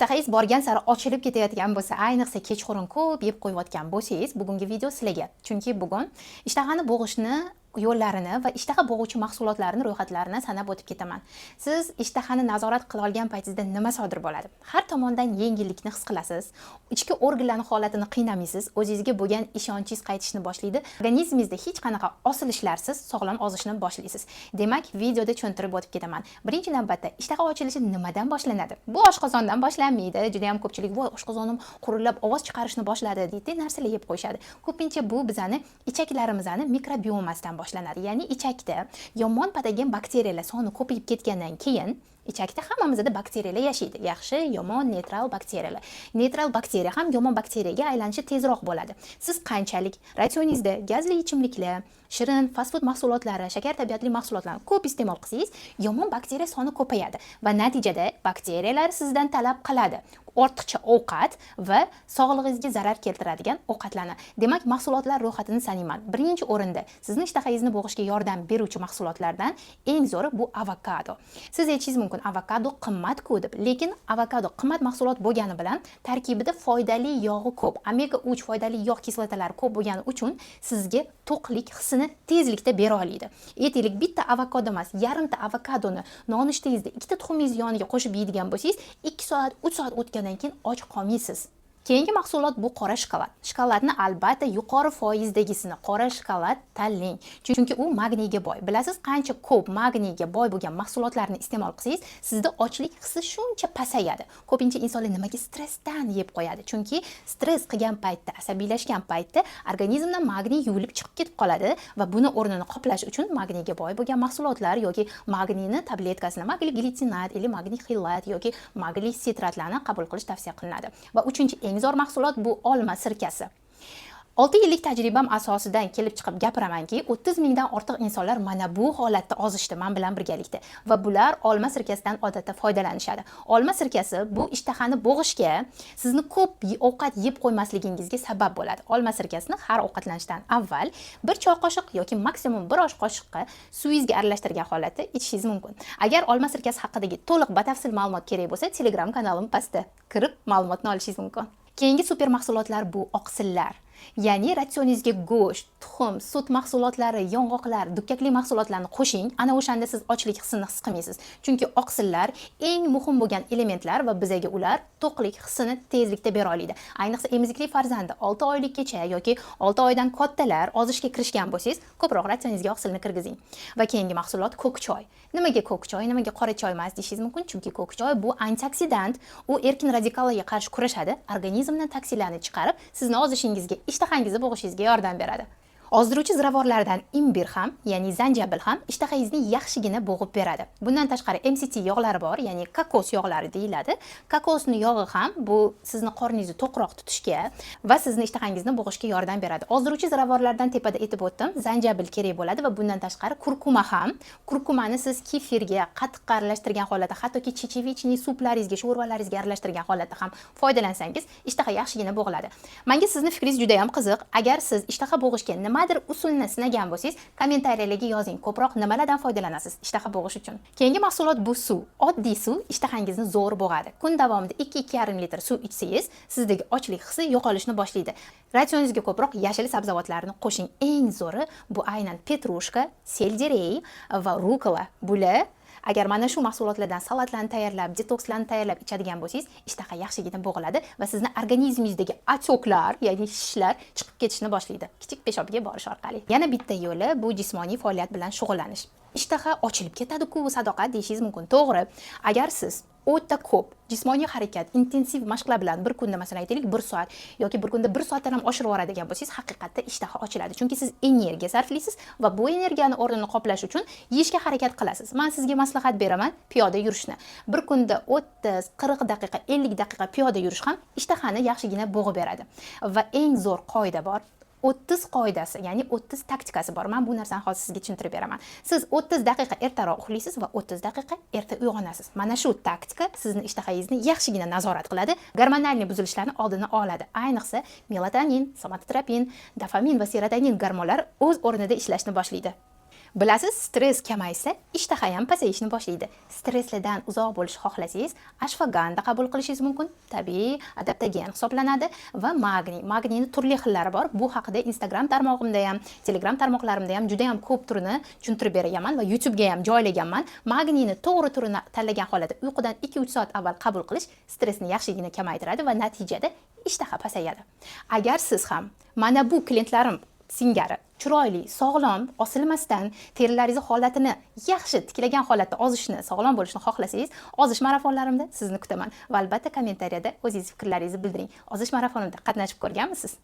Ishtahayingiz borgan sari ochilib ketayotgan bo'lsa, ayniqsa kechqurun ko'p yeb qo'yayotgan bo'lsangiz, bugungi video sizlarga. Chunki bugun ishtahani bo'g'ishni yo'llarini va ishtaha bo'g'uvchi mahsulotlarni ro'yxatlarini sanab o'tib ketaman. Siz ishtahani nazorat qila olgan paytingizda nima sodir bo'ladi? Har tomondan yengillikni his qilasiz, ichki organlarning holatini qiynamaysiz, o'zingizga bo'lgan ishonchingiz qaytishni boshlaydi. Organizmingizda hech qanaqa osilishlarsiz sog'lom ozishni boshlaysiz. Demak, videoda tushuntirib o'tib ketaman. Birinchi navbatda ishtaha ochilishi nimadan boshlanadi? Bu oshqozondan boshlanmaydi. Juda ham ko'pchilik voy oshqozonim qurillab ovoz chiqarishni boshladi deydi, narsalar yeb qo'yishadi. Ko'pincha bu bizani ichaklarimizni mikrobiomasidan boshlanadi. Ya'ni ichakda yomon patogen bakteriyalar soni ko'payib ketgandan keyin ichakda hammamizda bakteriyalar yashaydi. Yaxshi, yomon, neytral bakteriyalar. Neytral bakteriya ham yomon bakteriyaga aylanishi tezroq bo'ladi. Siz qanchalik ratsioningizda gazli ichimliklar, shirin, fast food mahsulotlari, shakar tabiatli mahsulotlarni ko'p iste'mol qilsangiz, yomon bakteriya soni ko'payadi va natijada bakteriyalar sizdan talab qiladi. Ortiqcha ovqat va sog'lig'ingizga zarar keltiradigan ovqatlarni. Demak, mahsulotlar ro'yxatini sanayman. Birinchi o'rinda sizni ishtahangizni bo'g'ishga yordam beruvchi mahsulotlardan eng zo'ri bu avokado. Siz aytishingiz mumkin, avokado qimmat-ku deb, lekin avokado qimmat mahsulot bo'lgani bilan tarkibida foydali yog'i ko'p, omega 3 foydali yog' kislotalari ko'p bo'lgani uchun sizga to'qlik hissini tezlikda bera oladi. Aytaylik, bitta avokado emas, yarimta avokadoni nonushtingizda ikkita tuxumingiz yoniga qo'shib yeydigan bo'lsangiz, 2 soat, 3 soat o'tgandan keyin och qolmaysiz. Keyingi mahsulot bu qora shokolad. Shokoladni albatta yuqori foizdagisini qora shokolad tanlang. Chunki u magniyga boy. Bilasiz, qancha ko'p magniyga boy bo'lgan mahsulotlarni iste'mol qilsangiz, sizda ochlik hissi shuncha pasayadi. Ko'pincha insonlar nimaga stressdan yeb qo'yadi? Chunki stress qilgan paytda, asabiylashgan paytda organizmdan magniy yuvilib chiqib ketib qoladi va buni o'rnini qoplash uchun magniyga boy bo'lgan mahsulotlar yoki magniyni tabletkasini, magniy glitsinat yoki magniy xillat yoki magniy sitratlarni qabul qilish tavsiya qilinadi. Va uchinchi eng zo'r mahsulot bu olma sirkasi. 6 yillik tajribam asosidan kelib chiqib gapiramanki, 30 mingdan ortiq insonlar mana bu holatda ozishdi men bilan birgalikda va bular olma sirkasidan odatda foydalanishadi. Olma sirkasi bu ishtahani bo'g'ishga, sizni ko'p ovqat yeb qo'ymasligingizga sabab bo'ladi. Olma sirkasini har ovqatlanishdan avval 1 choy qoshiq yoki maksimum 1 osh qoshiqqa suvingizga aralashtirgan holatda ichishingiz mumkin. Agar olma sirkasi haqidagi to'liq batafsil ma'lumot kerak bo'lsa, Telegram kanalim pastda kirib ma'lumotni olishingiz mumkin. Keyingi super mahsulotlar bu oqsillar. Ya'ni ratsioningizga go'sht, tuxum, sut mahsulotlari, yong'oqlar, dukkakli mahsulotlarni qo'shing. Ana o'shanda siz ochlik hissini his qilmaysiz. Chunki oqsillar eng muhim bo'lgan elementlar va bizga ular to'qlik hissini tezlikda bera oladi. Ayniqsa emizikli farzandi 6 oylikgacha yoki 6 oydan kattalar ozishga kirishgan bo'lsangiz, ko'proq ratsioningizga oqsilni kirgizing. Va keyingi mahsulot ko'k choy. Nimaga ko'k choy, nimaga qora choy emas deyishingiz mumkin? Chunki ko'k choy bu antioksidant, u erkin radikallarga qarshi kurashadi, organizmdan toksinlarni chiqarib, sizni ozishingizga, ishtahangizni bo'g'ishingizga yordam beradi. Ozdiruvchi ziravorlardan imbir ham, ya'ni zanjabil ham ishtahangizni yaxshigina bo'g'ib beradi. Bundan tashqari MCT yog'lari bor, ya'ni kokos yog'lari deyiladi. Kokosning yog'i ham bu sizni qorningizni to'qroq tutishga va sizni ishtahangizni bo'g'ishga yordam beradi. Ozdiruvchi ziravorlardan tepada aytib o'tdim, zanjabil kerak bo'ladi va bundan tashqari kurkuma ham. Kurkumani siz kefirga, qatiqqa aralashtirgan holatda, hattoki chechevichniy suplaringizga, sho'rvalaringizga aralashtirgan holatda ham foydalansangiz, ishtaha yaxshigina bo'g'iladi. Menga sizning fikringiz juda ham qiziq. Agar siz ishtaha bo'g'ishga nimadir usulni sinagan bo'lsangiz, kommentariyalarga yozing. Ko'proq nimalardan foydalanasiz ishtaha bo'g'ish uchun? Keyingi mahsulot bu suv. Oddiy suv ishtahangizni zo'r bo'g'adi. Kun davomida 2-2,5 litr suv ichsangiz, sizdagi ochlik hissi yo'qolishni boshlaydi. Ratsioningizga ko'proq yashil sabzavotlarni qo'shing. Eng zo'ri bu aynan petrushka, selderey va rukola. Bular agar mana shu mahsulotlardan salatlarni tayyorlab, detokslarni tayyorlab ichadigan bo'lsangiz, ishtaha yaxshigina bo'g'iladi va sizni organizmingizdagi atoklar, ya'ni shishlar chiqib ketishni boshlaydi. Kichik peshobga borish orqali. Yana bitta yo'li bu jismoniy faoliyat bilan shug'ullanish. Ishtaha ochilib ketadi-ku, sadoqat deyishingiz mumkin. To'g'ri. Agar siz o'ta ko'p jismoniy harakat, intensiv mashqlar bilan bir kunda masalan aytaylik 1 soat yoki bir kunda 1 soatdan ham oshirib yuboradigan bo'lsangiz, haqiqatda ishtaha ochiladi. Chunki siz energiya sarflaysiz va bu energiyani o'rnini qoplash uchun yeyishga harakat qilasiz. Men sizga maslahat beraman, piyoda yurishni. Bir kunda 30, 40 daqiqa, 50 daqiqa piyoda yurish ham ishtahani yaxshigina bo'g'ib beradi. Va eng zo'r qoida bor. 30 qoidasi, ya'ni 30 taktikasi bor. Men bu narsani hozir sizga tushuntirib beraman. Siz 30 daqiqa ertaroq uxlaysiz va 30 daqiqa erta uyg'onasiz. Mana shu taktika sizni ishtahangizni yaxshigina nazorat qiladi, gormonal buzilishlarni oldini oladi. Ayniqsa melatonin, somatotropin, dopamin va serotonin gormonlar o'z o'rnida ishlashni boshlaydi. Bilasiz, stress kamaysa, ishtaha ham pasayishni boshlaydi. Stresslardan uzoq bo'lishni xohlasangiz, ashwaganda qabul qilishingiz mumkin. Tabiiy adaptogen hisoblanadi va magniy. Magniyning turli xillari bor. Bu haqida Instagram tarmog'imda ham, Telegram tarmoqlarimda ham juda ham ko'p turini tushuntirib beraman va YouTube ga ham joylaganman. Magniyni to'g'ri turini tanlagan holatda uyqudan 2-3 soat avval qabul qilish stressni yaxshigina kamaytiradi va natijada ishtaha pasayadi. Agar siz ham mana bu klientlarim singari chiroyli, sog'lom, osilmasdan terilaringiz holatini yaxshi tiklagan holatda ozishni, sog'lom bo'lishni xohlasangiz, ozish marafonlarimda sizni kutaman va albatta kommentariyada o'zingiz fikrlaringizni bildiring. Ozish marafonimda qatnashib ko'rganmisiz?